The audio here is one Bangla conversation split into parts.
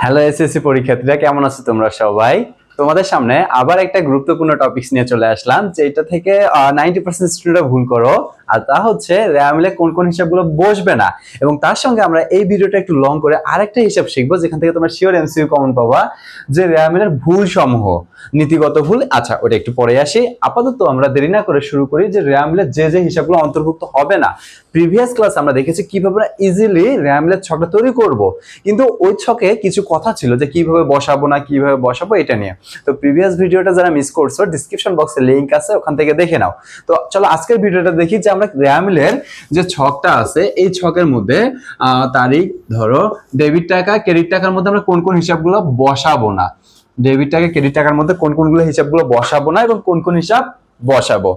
হ্যালো এসএসসি পরীক্ষার্থীরা, কেমন আছো তোমরা সবাই? তোমাদের সামনে আবার একটা গুরুত্বপূর্ণ টপিকস নিয়ে চলে আসলাম, যেটা থেকে 90% স্টুডেন্টরা ভুল করো। আর তা হচ্ছে র্যামলে কোন কোন হিসাবগুলো বসবে না। এবং তার সঙ্গে আমরা এই ভিডিওটা একটু লং করে আরেকটা হিসাব শিখবো, যেখান থেকে তোমরা শিওর এমসিকিউ কমন পাবা, যে র্যামলের ভুল সমূহ, নীতিগত ভুল। আচ্ছা, ওটা একটু পরে আসি। আপাতত আমরা দেরি না করে শুরু করি যে র্যামলের যে হিসাবগুলো অন্তর্ভুক্ত হবে না। প্রিভিয়াস ক্লাস আমরা দেখেছি কিভাবে আমরা ইজিলি র্যামলের ছকটা তৈরি করব, কিন্তু ওই ছকে কিছু কথা ছিল যে কিভাবে বসাবো না কিভাবে বসাবো এটা নিয়ে। তো প্রিভিয়াস ভিডিওটা যারা মিস করছো, ডিসক্রিপশন বক্সে লিংক আছে, ওখান থেকে দেখে নাও। তো চলো আজকের ভিডিওটা দেখি যে আমরা র্যামলের যে ছকটা আছে এই ছকের মধ্যে তারিখ, ধরো ডেবিট টাকা, ক্রেডিট টাকার মধ্যে আমরা কোন কোন হিসাবগুলো বসাবো না, ডেবিট টাকা ক্রেডিট টাকার মধ্যে কোন কোনগুলো হিসাবগুলো বসাবো না এবং কোন কোন হিসাব বসাবো।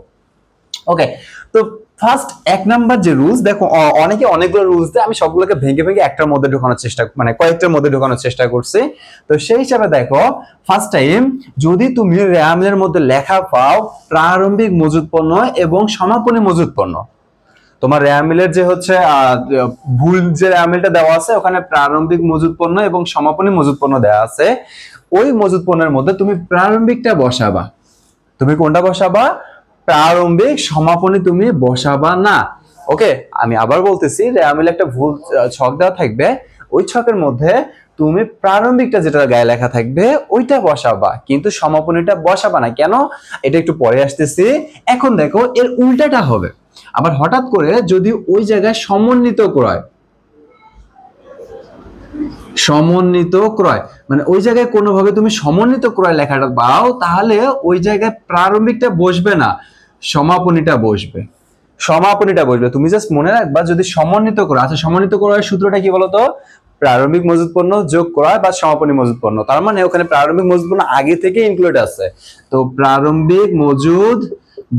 ওকে, তো ফার্স্ট এক নাম্বার যে রুলস, দেখো অনেকে অনেকগুলো রুলস দেয়, আমি সবগুলোকে ভেঙে ভেঙে একটার মধ্যে ঢোকানোর চেষ্টা, মানে কয়েকটার মধ্যে ঢোকানোর চেষ্টা করছি। তো সেই হিসাবে দেখো, ফার্স্ট টাইম যদি তুমি র্যামলের মধ্যে লেখা পাও প্রারম্ভিক মজুত পণ্য এবং সমাপনী মজুত পণ্য, তোমার র্যামলের যে হচ্ছে ভুল যে র্যামলটা দেওয়া আছে ওখানে প্রারম্ভিক মজুত পণ্য এবং সমাপনী মজুত পণ্য দেওয়া আছে, ওই মজুত পণ্যের মধ্যে তুমি প্রারম্ভিকটা বসাবা। তুমি কোনটা বসাবা? প্রারম্ভিক, সমাপনী তুমি বসাবা না। ওকে, আমি আবার বলতেছি, র্যামলে একটা ভুল ছক দেওয়া থাকবে, ওই ছকের মধ্যে তুমি প্রারম্ভিকটা যেটা গায়ে লেখা থাকবে ওইটা বসাবা, কিন্তু সমাপনীটা বসাবা না। কেন? এটা একটু পরে আসতেছি। এখন দেখো এর উল্টাটা হবে। আবার হঠাৎ করে যদি ওই জায়গায় সমন্বিত ক্রয়, সমন্বিত ক্রয় মানে ওই জায়গায় কোনোভাবে তুমি সমন্বিত ক্রয় লেখাটা পাও, তাহলে ওই জায়গায় প্রারম্ভিকটা বসবে না, সমাপনীটা বসবে। সমাপনীটা বসবে। তুমি জাস্ট মনে রাখবা যদি সমন্বিত ক্রয়, আচ্ছা সমন্বিত ক্রয়ের সূত্রটা কি বলতো? প্রারম্ভিক মজুত পণ্য যোগ ক্রয় বা সমাপনী মজুত পণ্য। তার মানে ওখানে প্রারম্ভিক মজুত পণ্য আগে থেকে ইনক্লুড আছে। তো প্রারম্ভিক মজুদ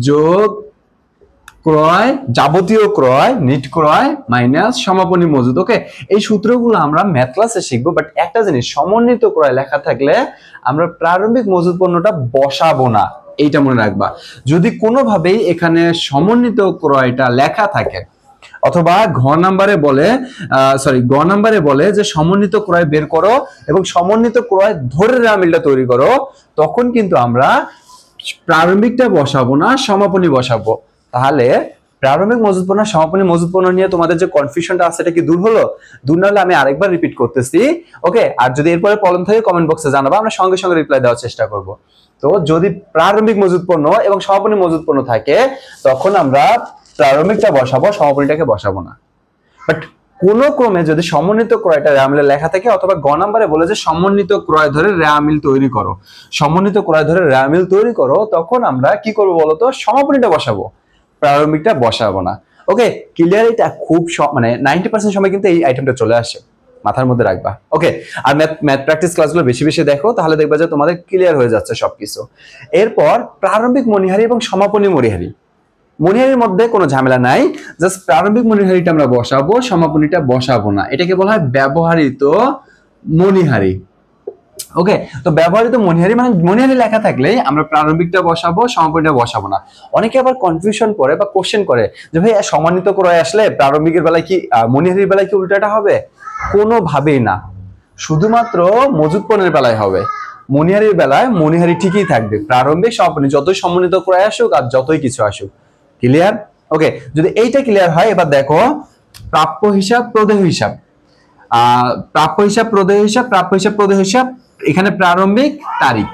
যোগ ক্রয়, যাবতীয় ক্রয়, নিট ক্রয় মাইনাস সমাপনী মজুদ। ওকে, এই সূত্রগুলো আমরা ম্যাথ ক্লাসে শিখবো, বাট একটা জিনিস, সমন্বিত ক্রয় লেখা থাকলে আমরা প্রারম্ভিক মজুদ পণ্যটা বসাবো না, এইটা মনে রাখবা। যদি কোনোভাবেই এখানে সমন্বিত ক্রয়টা লেখা থাকে, অথবা গ নাম্বারে বলে যে সমন্বিত ক্রয় বের করো এবং সমন্বিত ক্রয় ধরে র্যামলটা তৈরি করো, তখন কিন্তু আমরা প্রারম্ভিকটা বসাবো না, সমাপনী বসাবো। তাহলে প্রারম্ভিক মজুত পণ্য, সমাপনী মজুত পণ্য নিয়ে তোমাদের যে কনফিউশনটা আছে এটা কি দূর হলো? দূর না হলে আমি আরেকবার রিপিট করতেছি। ওকে, আর যদি এরপরে প্রবলেম থাকে কমেন্ট বক্সে জানাবা, আমরা সঙ্গে সঙ্গে রিপ্লাই দেওয়ার চেষ্টা করব। তো যদি প্রারম্ভিক মজুত পণ্য এবং সমাপনী মজুত পণ্য থাকে, তখন আমরা প্রারম্ভিকটা বসাবো, সমাপনীটাকে বসাবো না। বাট কোন ক্রমে যদি সমন্বিত ক্রয়টা র্যামলে লেখা থাকে, অথবা গ নাম্বারে বলে যে সমন্বিত ক্রয় ধরে র্যামিল তৈরি করো, সমন্বিত ক্রয় ধরে র্যামিল তৈরি করো, তখন আমরা কি করবো বলতো? সমাপনীটা বসাবো, প্রারম্ভিকটা বসাবো না। ওকে, ক্লিয়ার? এটা খুব মানে 90% সময় কিন্তু এই আইটেমটা চলে আসে, মাথার মধ্যে রাখবা। ওকে, আর ম্যাথ প্র্যাকটিস ক্লাসগুলো বেশি বেশি দেখো, তাহলে দেখবা যে তোমাদের ক্লিয়ার হয়ে যাচ্ছে সবকিছু। এরপর প্রারম্ভিক মণিহারি এবং সমাপনী মণিহারি, মণিহারির মধ্যে কোনো ঝামেলা নাই, জাস্ট প্রারম্ভিক মণিহারিটা আমরা বসাবো, সমাপনীটা বসাবো না। এটাকে বলা হয় ব্যবহারিত মণিহারি। ওকে, তো ব্যবহারিত মণিহারি মানে মণিহারি লেখা থাকলে আমরা প্রারম্ভিকটা বসাবো, সমাপনীটা বসাবো না। অনেকে আবার কনফিউশন করে বা কোশ্চেন করে যে ভাই সমন্বিত ক্রয় আসলে প্রারম্ভিকের বেলায় কি মণিহারির বেলায় কি উল্টাটা হবে? কোনোভাবেই না, শুধুমাত্র মজুত পণ্যের বেলায় হবে। মণিহারির বেলায় মণিহারি ঠিকই থাকবে, প্রারম্ভিক সমাপনী যতই সমন্বিত ক্রয় আসুক আর যতই কিছু আসুক। ক্লিয়ার? ওকে, যদি এইটা ক্লিয়ার হয়, এবার দেখো প্রাপ্য হিসাব, প্রদেয় হিসাব। প্রাপ্য হিসাব, প্রদেয় হিসাব, প্রাপ্য হিসাব, প্রদেয় হিসাব। এখানে প্রারম্ভিক তারিখ,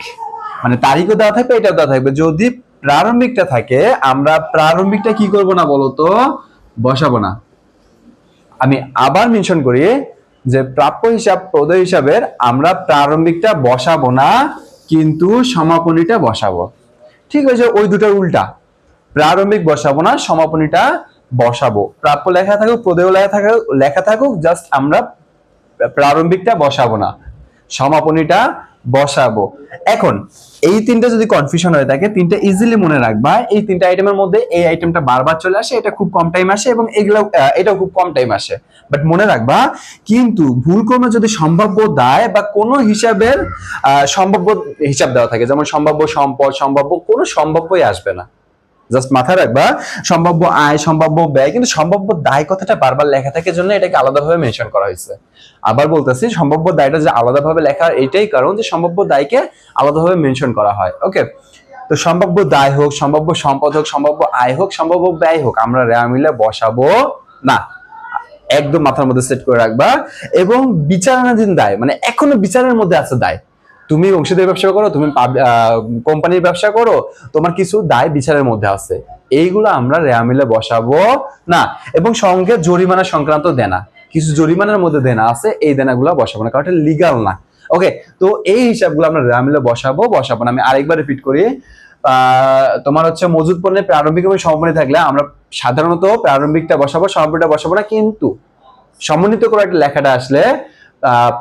মানে তারিখও দেওয়া থাকবে, এটাও দেওয়া থাকবে। যদি প্রারম্ভিকটা থাকে, আমরা প্রারম্ভিকটা কি করব না বলতো? বসাবো না। আমি আবার মেনশন করি যে প্রাপ্য হিসাব, প্রদেয় হিসাবের আমরা প্রারম্ভিকটা বসাবো না, কিন্তু সমাপনীটা বসাবো। ঠিক আছে, ওই দুটার উল্টা, প্রারম্ভিক বসাবো না, সমাপনীটা বসাবো। প্রাপ্য লেখা থাকুক, প্রদেয় লেখা থাকুক, জাস্ট আমরা প্রারম্ভিকটা বসাবো না, সমাপনীটা বসাবো। এখন এই তিনটা যদি কনফিউশন হয়ে থাকে, তিনটা ইজিলি মনে রাখবা। এই তিনটা আইটেমের মধ্যে এই আইটেমটা বারবার চলে আসে, এটা খুব কম টাইম আসে, এবং এটাও খুব কম টাইম আসে। বাট মনে রাখবা, কিন্তু ভুলক্রমে যদি সম্ভাব্য দায় বা কোনো হিসাবের সম্ভাব্য হিসাব দেওয়া থাকে, যেমন সম্ভাব্য সম্পদ, সম্ভাব্য কোনো সম্ভাব্যই আসবে না। জাস্ট মাথায় রাখবা সম্ভাব্য আয়, সম্ভাব্য ব্যয়, কিন্তু সম্ভাব্য দায় কথাটা বারবার লেখা থাকে জন্য এটাকে আলাদাভাবে মেনশন করা হয়েছে। আবার বলতেছি, সম্ভাব্য দায়টা যে আলাদাভাবে লেখা এটাই কারণ যে সম্ভাব্য দায়কে আলাদাভাবে মেনশন করা হয়। ওকে, তো সম্ভাব্য দায় হোক, সম্ভাব্য সম্পদ হোক, সম্ভাব্য আয় হোক, সম্ভাব্য ব্যয় হোক, আমরা রেওয়া মিলে বসাবো না, একদম মাথার মধ্যে সেট করে রাখবা। এবং বিচারাধীন দায় মানে এখনো বিচারের মধ্যে আছে দায়, তুমি অংশীদারি ব্যবসা করো, তুমি কোম্পানির ব্যবসা করো, তোমার কিছু দায় বিচারের মধ্যে আছে, এইগুলো আমরা রেওয়া মিলে বসাবো না। এবং সঙ্গে জরিমানা সংক্রান্ত দেনা, কিছু জরিমানার মধ্যে দেনা আছে, এই দেনাগুলো বসাবো না, কারণ এটা লিগাল না। ওকে, তো এই হিসাবগুলো আমরা রেওয়া মিলে বসাবো না। আমি আরেকবার রিপিট করি, তোমার হচ্ছে মজুদ পণ্যের প্রারম্ভিক এবং সমাপনী থাকলে আমরা সাধারণত প্রারম্ভিকটা বসাবো, সমাপনীটা বসাবো না, কিন্তু সমন্বিত করে একটা লেখাটা আসলে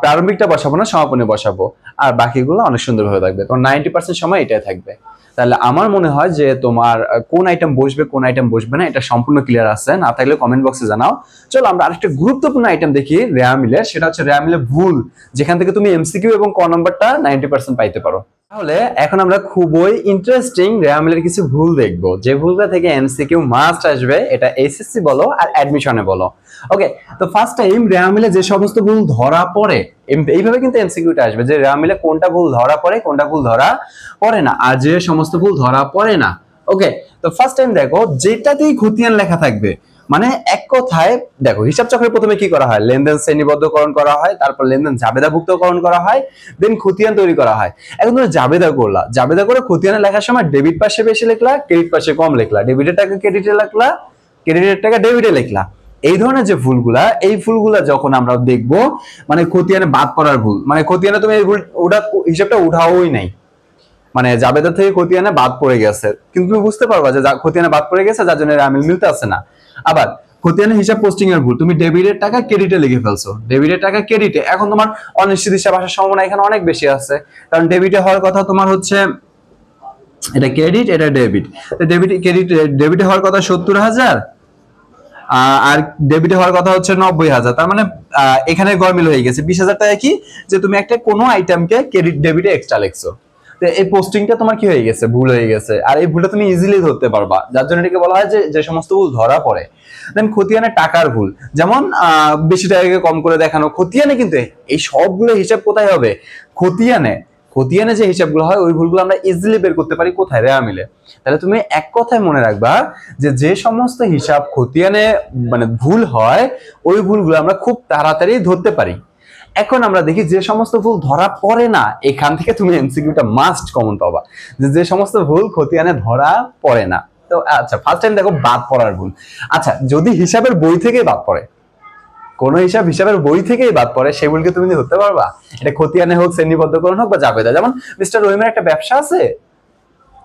প্রারম্ভিকটা বসাবো না, সমাপনী বসাবো, আর বাকিগুলো অনেক সুন্দরভাবে থাকবে। তোমার 90% সময় এটাই থাকবে। তাহলে আমার মনে হয় যে তোমার কোন আইটেম বসবে, কোন আইটেম বসবে না, এটা সম্পূর্ণ ক্লিয়ার আছে। না থাকলে কমেন্ট বক্সে জানাও। চলো আমরা আরেকটা গুরুত্বপূর্ণ আইটেম দেখি রেওয়া মিলে, সেটা হচ্ছে রেওয়া মিলে ভুল, যেখান থেকে তুমি এমসিকিউ এবং ক নম্বরটা 90% পাইতে পারো। তাহলে এখন আমরা খুবই ইন্টারেস্টিং রেওয়া মিলের কিছু ভুল দেখবো, যে ভুলটা থেকে এমসিকিউ মাস্ট আসবে, এটা এসএসসি বলো আর অ্যাডমিশনে বলো। ওকে, তো ফার্স্ট টাইম রেওয়া মিলে যে সমস্ত ভুল ধরা পড়ে, এইভাবে কিন্তু এমসিকিউটা আসবে যে রেওয়া মিলে কোনটা ভুল ধরা পড়ে, কোনটা ভুল ধরা পড়ে না, আর যে সমস্ত ভুল ধরা পড়ে না। ওকে, তো ফার্স্ট টাইম দেখো যেটাতেই খতিয়ান লেখা থাকবে, মানে এক কথায় দেখো হিসাব চক্রের প্রথমে কি করা হয়, লেনদেন শ্রেণীবদ্ধকরণ করা হয়, তারপর লেনদেন জাবেদাভুক্তকরণ করা হয়, দেন খতিয়ান তৈরি করা হয়। এখন তুমি জাবেদা করলা, জাবেদা করে খতিয়ানে লেখার সময় ডেবিট পাশে বেশি লিখলা, ক্রেডিট পাশে কম লিখলা, ডেবিটের টাকা ক্রেডিটে লিখলা, ক্রেডিটের টাকা ডেবিটে লিখলা। এই ধরনের যে ভুলগুলা, এই ভুলগুলা যখন আমরা দেখবো, মানে খতিয়ানে বাদ পড়ার ভুল, মানে খতিয়ানে তুমি এই ভুল ওটা হিসাবটা উঠাওই নাই, মানে জাবেদা থেকে খতিয়ানে বাদ পড়ে গেছে, কিন্তু তুমি বুঝতে পারবা যে খতিয়ানে বাদ পড়ে গেছে, যার জন্য আমিল মিলতে আছে না। আবার খতিয়ানে হিসাব পোস্টিং এর ভুল, তুমি ডেবিটের টাকা ক্রেডিটে লিখে ফেলছো, ডেবিটের টাকা ক্রেডিটে, এখন তোমার অনিশ্চিত হিসাব আসার সম্ভাবনা এখানে অনেক বেশি আছে, কারণ ডেবিটে হওয়ার কথা তোমার হচ্ছে এটা ক্রেডিট, এটা ডেবিট, ডেবিট ক্রেডিট, ডেবিটে হওয়ার কথা 70,000 আর ডেবিটে হওয়ার কথা হচ্ছে 90,000, তার মানে এখানে গরমিল হয়ে গেছে 20,000 টাকা, কি যে তুমি একটা কোনো আইটেমকে ক্রেডিট ডেবিটে এক্সট্রা লিখছো, তো এই পোস্টিংটা তোমার কি হয়ে গেছে, ভুল হয়ে গেছে, আর এই ভুলটা তুমি ইজিলি ধরতে পারবা, যার জন্য এটাকে বলা হয় যে সমস্ত ভুল ধরা পড়ে। দেন খতিয়ানে টাকার ভুল, যেমন বেশি টাকাকে কম করে দেখানো, খতিয়ানে কিন্তু এই সবগুলো হিসাব কোথায় হবে, খতিয়ানে, খতিয়ানে যে হিসাবগুলো হয় ওই ভুলগুলো আমরা ইজিলি বের করতে পারি কোথায়, রেওয়া মিলে। তাহলে তুমি এক কথায় মনে রাখবা যে সমস্ত হিসাব খতিয়ানে মানে ভুল হয়, ওই ভুলগুলো আমরা খুব তাড়াতাড়ি ধরতে পারি। এখন আমরা দেখি যে সমস্ত ভুল ধরা পড়ে না, এখান থেকে তুমি এমসিকিউটা মাস্ট কমন পাবা, যে সমস্ত ভুল খতিয়ানে ধরা পড়ে না। তো আচ্ছা, ফার্স্ট টাইম দেখো বাদ পড়ার ভুল। আচ্ছা, যদি হিসাবের বই থেকেই বাদ পড়ে, কোন হিসাবের বই থেকেই বাদ পড়ে, সেই ভুলকে তুমি ধরতে পারবা, এটা খতিয়ানে হোক, শ্রেণীবদ্ধকরণ হোক বা জাবেদা। যেমন মিস্টার রহিমের একটা ব্যবসা আছে,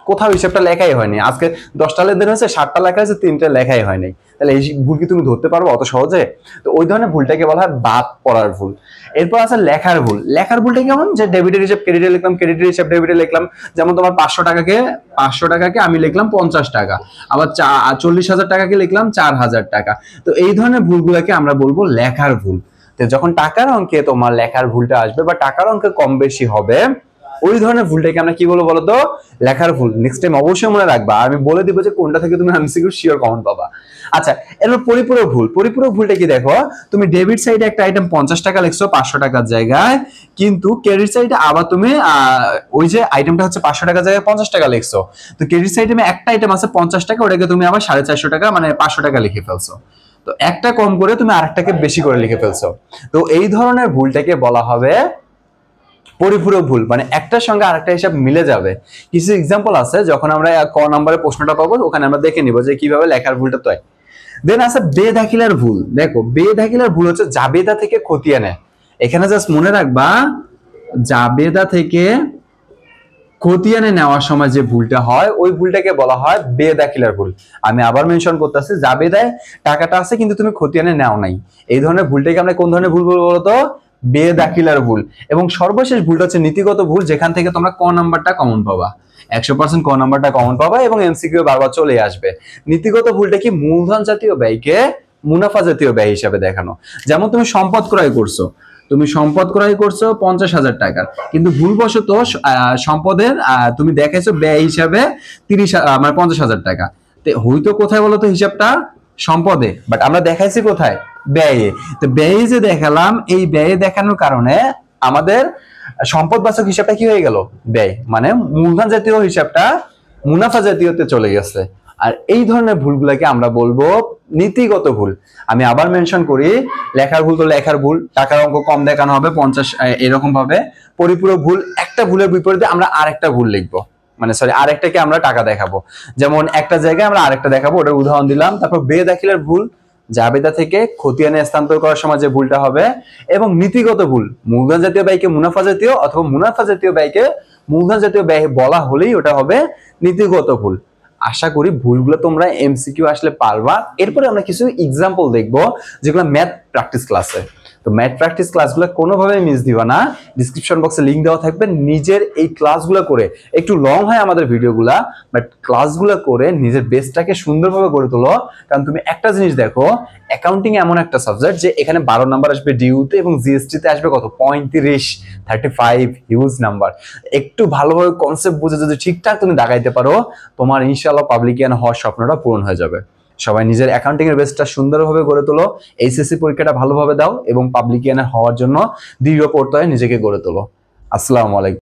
কোথাও হিসাবটা লেখাই হয়নি, আজকে 10টা লেনদেন হয়েছে, 7টা লেখা হয়েছে, 3টা লেখাই হয়নি, তাহলে এই ভুল কি তুমি ধরতে পারবো অত সহজে? তো ওই ধরনের ভুলটাকে বলা হয় বাদ পড়ার ভুল। এরপর আছে লেখার ভুল। লেখার ভুলটা কেমন, যে ডেবিটের হিসাব ক্রেডিটে লিখলাম, ক্রেডিটের হিসাব ডেবিটে লিখলাম, যেমন তোমার 500 টাকাকে আমি লিখলাম 50 টাকা, আবার 40,000 টাকাকে লিখলাম 4,000 টাকা। তো এই ধরনের ভুলগুলোকে আমরা বলবো লেখার ভুল। তো যখন টাকার অঙ্কে তোমার লেখার ভুলটা আসবে বা টাকার অঙ্কে কম বেশি হবে, ওই ধরনের ভুলটাকে আমরা কি বলবো বলতো, লেখার ভুল। নেক্সট টাইম অবশ্যই মনে রাখবা, আমি বলে দিব যে কোনটা থেকে তুমি এমসিকিউ শিওর কমন পাবা। আচ্ছা, এরপর পরিপূরক ভুল। পরিপূরক ভুলটা কি দেখো, তুমি ডেবিট সাইডে একটা আইটেম 50 টাকা লিখছো 500 টাকার জায়গায়, কিন্তু ক্রেডিট সাইডে আবার তুমি ওই যে আইটেমটা হচ্ছে 500 টাকার জায়গায় 50 টাকা লিখছো, তো ক্রেডিট সাইডে একটা আইটেম আছে 50 টাকা, ওটাকে তুমি আবার 450 টাকা মানে 500 টাকা লিখে ফেলছো, তো একটা কম করে তুমি আরেকটাকে বেশি করে লিখে ফেলছো। তো এই ধরনের ভুলটাকে বলা হবে পরিপূরক ভুল, মানে একটার সঙ্গে আরেকটা হিসাব মিলে যাবে। কিছু এক্সাম্পল আছে, যখন আমরা ক নম্বরে প্রশ্নটা পাবো ওখানে আমরা দেখে নিব যে কিভাবে লেখার ভুলটা তৈরি। দেন আছে বেদাখিলার ভুল। দেখো বেদাখিলার ভুল হচ্ছে জাবেদা থেকে খতিয়ানে, এখানে জাস্ট মনে রাখবা জাবেদা থেকে খতিয়ানে নেওয়ার সময় যে ভুলটা হয় ওই ভুলটাকে বলা হয় বেদাখিলার ভুল। আমি আবার মেনশন করতেছি, জাবেদায় টাকাটা আছে কিন্তু তুমি খতিয়ানে নেও নাই, এই ধরনের ভুলটাকে আমরা কোন ধরনের ভুল বলবো বলতো, বেদাখিলার ভুল। এবং সর্বশেষ ভুলটা হচ্ছে নীতিগত ভুল, যেখান থেকে তোমরা ক নাম্বারটা কমন পাবা, 100% ক নাম্বারটা কমন পাবা এবং এমসিকিউ বারবার চলে আসবে। নীতিগত ভুলটা কি, মূলধন জাতীয় ব্যয়কে মুনাফা জাতীয় ব্যয় হিসাবে দেখানো। যেমন তুমি সম্পদ ক্রয় করছো, 50,000 টাকার, কিন্তু ভুলবশত সম্পদের তুমি দেখাইছো ব্যয় হিসাবে 50,000 টাকা, হইতো কোথায় বলতো হিসাবটা? সম্পদে, বাট আমরা দেখাইছি কোথায়? ব্যয়ে। তো ব্যয়ে যে দেখালাম, এই ব্যয়ে দেখানোর কারণে আমাদের সম্পদবাচক হিসাবটা কি হয়ে গেল? ব্যয়। মানে মূলধন জাতীয় হিসাবটা মুনাফা জাতীয়তে চলে গেছে। আর এই ধরনের ভুলগুলোকে আমরা বলবো নীতিগত ভুল। আমি আবার মেনশন করি, লেখার ভুল তো লেখার ভুল, টাকার অঙ্ক কম দেখানো হবে 50 এরকম ভাবে। পরিপূরক ভুল, একটা ভুলের বিপরীতে আমরা আরেকটা ভুল লিখবো, মানে সরি আরেকটাকে আমরা টাকা দেখাবো। যেমন একটা জায়গায় আমরা আরেকটা দেখাবো, ওটার উদাহরণ দিলাম। তারপর বে দাখিলের ভুল, জাবেদা থেকে খতিয়ানে স্থানান্তর করার সময় যে ভুলটা হবে। এবং নীতিগত ভুল, মূলধন জাতীয় ব্যয়কে মুনাফা জাতীয় অথবা মুনাফা জাতীয় ব্যয়কে মূলধন জাতীয় ব্যয় বলা হলেই ওটা হবে নীতিগত ভুল। আশা করি ভুলগুলো তোমরা এমসিকিউ আসলে পারবা। এরপরে আমরা কিছু এক্সাম্পল দেখবো যেগুলো ম্যাথ প্র্যাকটিস ক্লাসে। তো ম্যাথ প্র্যাকটিস ক্লাসগুলো কোনোভাবে মিস দিবা না, ডিসক্রিপশন বক্সে লিংক দেওয়া থাকবে। নিজের এই ক্লাসগুলো করে, একটু লং হয় আমাদের ভিডিওগুলা, বাট ক্লাসগুলো করে নিজের বেসটাকে সুন্দরভাবে গড়ে তোলো। কারণ তুমি একটা জিনিস দেখো, অ্যাকাউন্টিং এমন একটা সাবজেক্ট যে এখানে 12 নাম্বার আসবে ডিউতে এবং জিএসটি তে আসবে কত? 35 হিউজ নাম্বার। একটু ভালোভাবে কনসেপ্ট বুঝে যদি ঠিকঠাক তুমি দাগাইতে পারো, তোমার ইনশাআল্লাহ পাবলিকিয়ান হওয়ার স্বপ্নটা পূরণ হয়ে যাবে। সবাই নিজের অ্যাকাউন্টিং এর বেসটা সুন্দরভাবে গড়ে তোলো, এইচএসসি পরীক্ষাটা ভালোভাবে দাও এবং পাবলিকিয়ান হওয়ার জন্য দৃঢ় প্রত্যয়ে নিজেকে গড়ে তোলো। আসসালামু আলাইকুম।